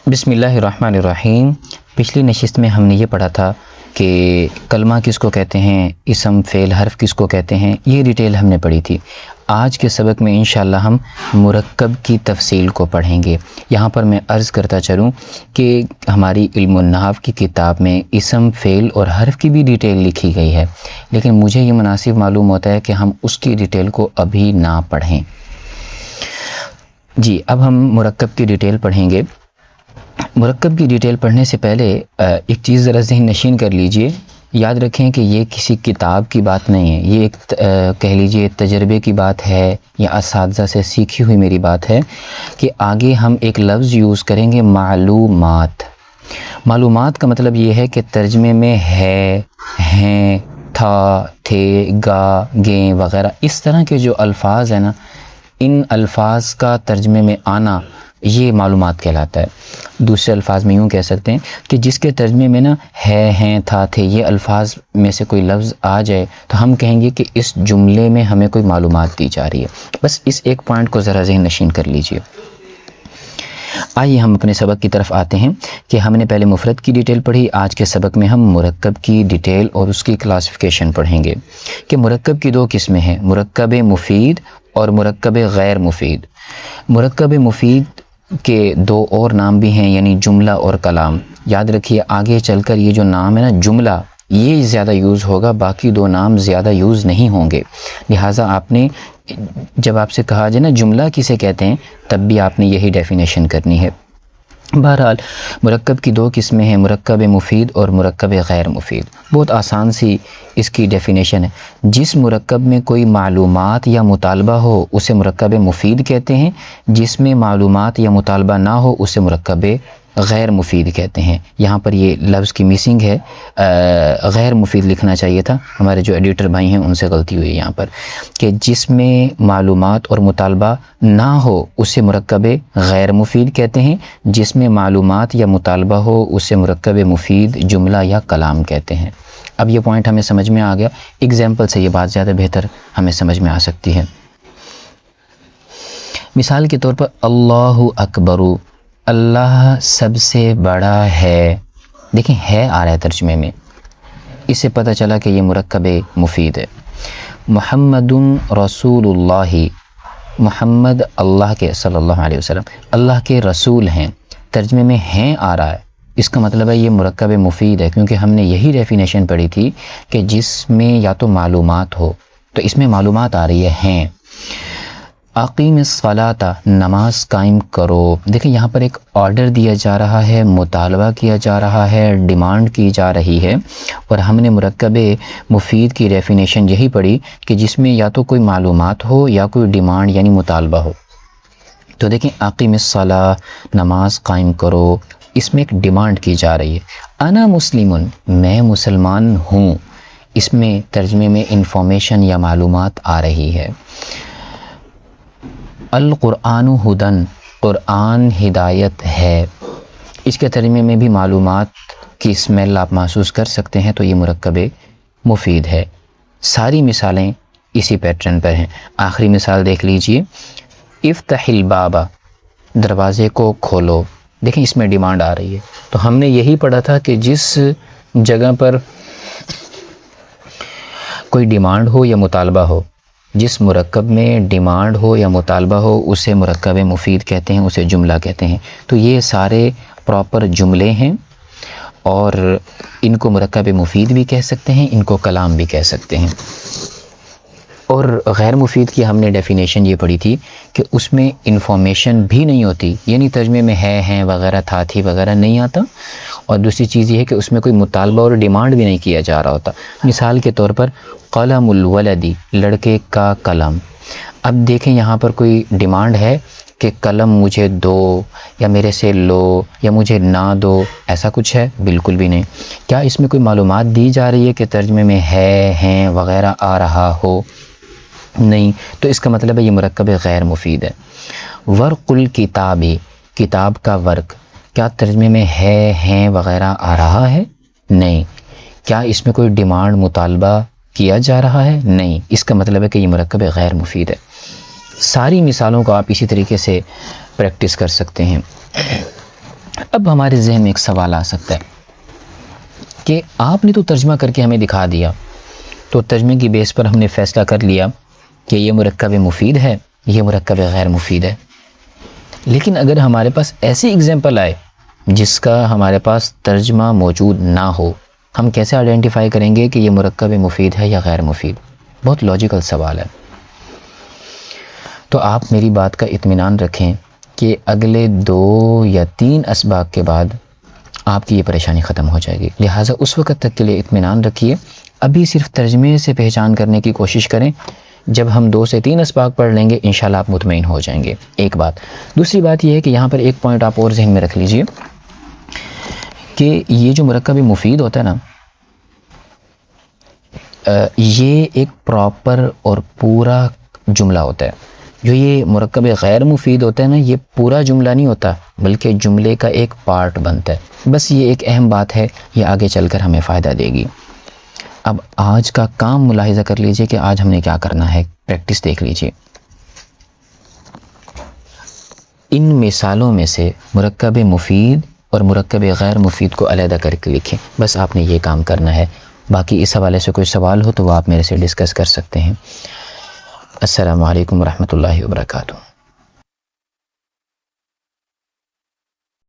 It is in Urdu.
بسم اللہ الرحمن الرحیم۔ پچھلی نشست میں ہم نے یہ پڑھا تھا کہ کلمہ کس کو کہتے ہیں، اسم فعل حرف کس کو کہتے ہیں، یہ ڈیٹیل ہم نے پڑھی تھی۔ آج کے سبق میں انشاءاللہ ہم مرکب کی تفصیل کو پڑھیں گے۔ یہاں پر میں عرض کرتا چلوں کہ ہماری علم النحو کی کتاب میں اسم فعل اور حرف کی بھی ڈیٹیل لکھی گئی ہے، لیکن مجھے یہ مناسب معلوم ہوتا ہے کہ ہم اس کی ڈیٹیل کو ابھی نہ پڑھیں۔ جی، اب ہم مرکب کی ڈیٹیل پڑھیں گے۔ مرکب کی ڈیٹیل پڑھنے سے پہلے ایک چیز ذرا ذہن نشین کر لیجئے، یاد رکھیں کہ یہ کسی کتاب کی بات نہیں ہے، یہ ایک کہہ لیجئے تجربے کی بات ہے یا اساتذہ سے سیکھی ہوئی میری بات ہے کہ آگے ہم ایک لفظ یوز کریں گے معلومات۔ معلومات کا مطلب یہ ہے کہ ترجمے میں ہے، ہیں، تھا، تھے، گا، گیں وغیرہ اس طرح کے جو الفاظ ہیں نا، ان الفاظ کا ترجمے میں آنا یہ معلومات کہلاتا ہے۔ دوسرے الفاظ میں یوں کہہ سکتے ہیں کہ جس کے ترجمے میں نا ہے، ہیں، تھا، تھے یہ الفاظ میں سے کوئی لفظ آ جائے تو ہم کہیں گے کہ اس جملے میں ہمیں کوئی معلومات دی جا رہی ہے۔ بس اس ایک پوائنٹ کو ذرا ذہن نشین کر لیجئے۔ آئیے ہم اپنے سبق کی طرف آتے ہیں کہ ہم نے پہلے مفرد کی ڈیٹیل پڑھی، آج کے سبق میں ہم مرکب کی ڈیٹیل اور اس کی کلاسیفیکیشن پڑھیں گے کہ مرکب کی دو قسمیں ہیں، مرکب مفید اور مرکب غیر مفید۔ مرکب مفید کے دو اور نام بھی ہیں، یعنی جملہ اور کلام۔ یاد رکھیے آگے چل کر یہ جو نام ہے نا جملہ، یہ زیادہ یوز ہوگا، باقی دو نام زیادہ یوز نہیں ہوں گے، لہٰذا آپ نے جب آپ سے کہا جائے نا جملہ کسے کہتے ہیں تب بھی آپ نے یہی ڈیفینیشن کرنی ہے۔ بہرحال مرکب کی دو قسمیں ہیں، مرکب مفید اور مرکب غیر مفید۔ بہت آسان سی اس کی ڈیفینیشن ہے، جس مرکب میں کوئی معلومات یا مطالبہ ہو اسے مرکب مفید کہتے ہیں، جس میں معلومات یا مطالبہ نہ ہو اسے مرکب غیر مفید کہتے ہیں۔ یہاں پر یہ لفظ کی مسنگ ہے، غیر مفید لکھنا چاہیے تھا، ہمارے جو ایڈیٹر بھائی ہیں ان سے غلطی ہوئی یہاں پر، کہ جس میں معلومات اور مطالبہ نہ ہو اسے مرکب غیر مفید کہتے ہیں، جس میں معلومات یا مطالبہ ہو اسے مرکب مفید جملہ یا کلام کہتے ہیں۔ اب یہ پوائنٹ ہمیں سمجھ میں آ گیا، ایگزامپل سے یہ بات زیادہ بہتر ہمیں سمجھ میں آ سکتی ہے۔ مثال کے طور پر اللہ اکبر، اللہ سب سے بڑا ہے، دیکھیں ہے آ رہا ہے ترجمے میں، اس سے پتہ چلا کہ یہ مرکب مفید ہے۔ محمد رسول اللہ، محمد اللہ کے صلی اللہ علیہ وسلم اللہ کے رسول ہیں، ترجمے میں ہیں آ رہا ہے، اس کا مطلب ہے یہ مرکب مفید ہے، کیونکہ ہم نے یہی ڈیفینیشن پڑھی تھی کہ جس میں یا تو معلومات ہو، تو اس میں معلومات آ رہی ہے ہیں۔ اقیم الصلاۃ، نماز قائم کرو، دیکھیں یہاں پر ایک آرڈر دیا جا رہا ہے، مطالبہ کیا جا رہا ہے، ڈیمانڈ کی جا رہی ہے، اور ہم نے مرکب مفید کی ڈیفینیشن یہی پڑھی کہ جس میں یا تو کوئی معلومات ہو یا کوئی ڈیمانڈ یعنی مطالبہ ہو۔ تو دیکھیں اقیم الصلاۃ، نماز قائم کرو، اس میں ایک ڈیمانڈ کی جا رہی ہے۔ انا مسلم، میں مسلمان ہوں، اس میں ترجمے میں انفارمیشن یا معلومات آ رہی ہے۔ القرآن ہدن، قرآن ہدایت ہے، اس کے ترجمے میں بھی معلومات کی اسمیل آپ محسوس کر سکتے ہیں، تو یہ مرکب مفید ہے۔ ساری مثالیں اسی پیٹرن پر ہیں۔ آخری مثال دیکھ لیجئے، افتح الباب، دروازے کو کھولو، دیکھیں اس میں ڈیمانڈ آ رہی ہے، تو ہم نے یہی پڑھا تھا کہ جس جگہ پر کوئی ڈیمانڈ ہو یا مطالبہ ہو، جس مرکب میں ڈیمانڈ ہو یا مطالبہ ہو اسے مرکب مفید کہتے ہیں، اسے جملہ کہتے ہیں۔ تو یہ سارے پراپر جملے ہیں اور ان کو مرکب مفید بھی کہہ سکتے ہیں، ان کو کلام بھی کہہ سکتے ہیں۔ اور غیر مفید کی ہم نے ڈیفینیشن یہ پڑھی تھی کہ اس میں انفارمیشن بھی نہیں ہوتی، یعنی ترجمے میں ہے، ہیں وغیرہ، تھا، تھی وغیرہ نہیں آتا، اور دوسری چیز یہ ہے کہ اس میں کوئی مطالبہ اور ڈیمانڈ بھی نہیں کیا جا رہا ہوتا۔ مثال کے طور پر قلم الولدی، لڑکے کا قلم۔ اب دیکھیں یہاں پر کوئی ڈیمانڈ ہے کہ قلم مجھے دو یا میرے سے لو یا مجھے نہ دو، ایسا کچھ ہے؟ بالکل بھی نہیں۔ کیا اس میں کوئی معلومات دی جا رہی ہے کہ ترجمے میں ہے، ہیں وغیرہ آ رہا ہو؟ نہیں، تو اس کا مطلب ہے یہ مرکب غیر مفید ہے۔ ورق الکتابی، کتاب کا ورق، کیا ترجمے میں ہے، ہیں وغیرہ آ رہا ہے؟ نہیں۔ کیا اس میں کوئی ڈیمانڈ مطالبہ کیا جا رہا ہے؟ نہیں، اس کا مطلب ہے کہ یہ مرکب غیر مفید ہے۔ ساری مثالوں کو آپ اسی طریقے سے پریکٹس کر سکتے ہیں۔ اب ہمارے ذہن میں ایک سوال آ سکتا ہے کہ آپ نے تو ترجمہ کر کے ہمیں دکھا دیا، تو ترجمے کی بیس پر ہم نے فیصلہ کر لیا کہ یہ مرکب مفید ہے، یہ مرکب غیر مفید ہے، لیکن اگر ہمارے پاس ایسی ایگزامپل آئے جس کا ہمارے پاس ترجمہ موجود نہ ہو، ہم کیسے آئیڈینٹیفائی کریں گے کہ یہ مرکب مفید ہے یا غیر مفید؟ بہت لاجیکل سوال ہے۔ تو آپ میری بات کا اطمینان رکھیں کہ اگلے 2 یا 3 اسباق کے بعد آپ کی یہ پریشانی ختم ہو جائے گی، لہٰذا اس وقت تک کے لیے اطمینان رکھیے۔ ابھی صرف ترجمے سے پہچان کرنے کی کوشش کریں، جب ہم 2 سے 3 اسباق پڑھ لیں گے انشاءاللہ آپ مطمئن ہو جائیں گے۔ ایک بات، دوسری بات یہ ہے کہ یہاں پر ایک پوائنٹ آپ اور ذہن میں رکھ لیجئے کہ یہ جو مرکب مفید ہوتا ہے نا، یہ ایک پراپر اور پورا جملہ ہوتا ہے۔ جو یہ مرکب غیر مفید ہوتا ہے نا، یہ پورا جملہ نہیں ہوتا بلکہ جملے کا ایک پارٹ بنتا ہے۔ بس یہ ایک اہم بات ہے، یہ آگے چل کر ہمیں فائدہ دے گی۔ اب آج کا کام ملاحظہ کر لیجئے کہ آج ہم نے کیا کرنا ہے، پریکٹس دیکھ لیجئے۔ ان مثالوں میں سے مرکب مفید اور مرکب غیر مفید کو علیحدہ کر کے لکھیں، بس آپ نے یہ کام کرنا ہے۔ باقی اس حوالے سے کوئی سوال ہو تو وہ آپ میرے سے ڈسکس کر سکتے ہیں۔ السلام علیکم ورحمۃ اللہ وبرکاتہ۔